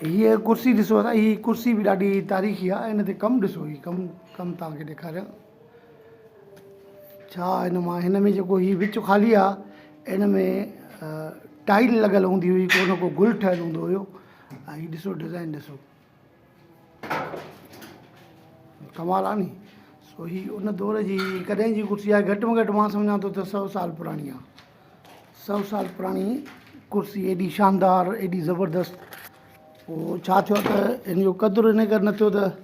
हीअ कुर्सी ॾिसो था, हीअ कुर्सी बि ॾाढी तारीख़ी आहे। हिन ते कमु ॾिसो, हीअ कमु तव्हांखे ॾेखारियां छा हिन में जेको हीअ विच ख़ाली आहे, हिन में टाइल लॻल हूंदी हुई, को न को गुल ठहियलु हूंदो हुयो। ऐं हीअ ॾिसो डिज़ाइन ॾिसो, कमाल आहे नी। सो हीअ उन दौर जी कॾहिं जी कुर्सी आहे, घटि में घटि मां सम्झां थो त 100 साल पुराणी आहे। 100 साल पुराणी कुर्सी, एॾी शानदार, एॾी ज़बरदस्त। पोइ छा थियो त हिन जो क़दुरु इन करे न थियो त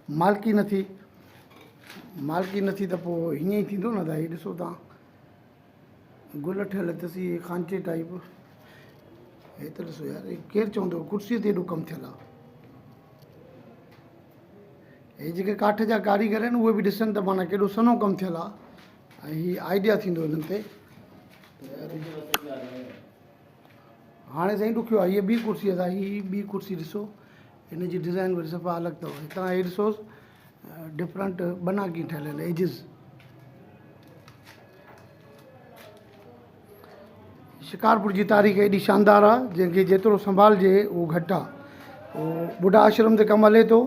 मालिकी न थी त पोइ हीअं ई थींदो न। त हीअ ॾिसो तव्हां, गुल ठहियल अथसि, इहे खांचे टाइप। हे त ॾिसो यार, केरु चवंदो कुर्सीअ ते एॾो कमु थियल आहे। हे जेके काठ जा कारीगर आहिनि उहे बि ॾिसनि त माना केॾो सन्हो कमु थियल आहे। ऐं हीअ आइडिया थींदो हिननि ते। हाणे साईं ॾुखियो आहे। हीअ ॿी कुर्सी आहे, हीअ ॿी कुर्सी ॾिसो, हिन जी डिज़ाइन वरी सफ़ा अलॻि अथव। हितां हे ॾिसोसि डिफरेंट बना कीअं ठहियल आहिनि, एजिस। शिकारपुर जी तारीख़ एॾी शानदार आहे, जंहिंखे जेतिरो संभालजे उहो घटि आहे। पोइ बुढ़ा आश्रम ते कमु हले थो,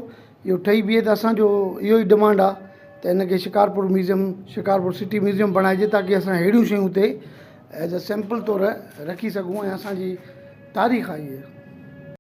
इहो ठही बीहे त असांजो इहो ई डिमांड आहे त हिनखे Shikarpur museum, Shikarpur city museum बणाइजे, ताकी असां अहिड़ियूं शयूं हुते एज़ अ सैंपल तौरु रखी सघूं। ऐं असांजी तारीख़ आहे इहा।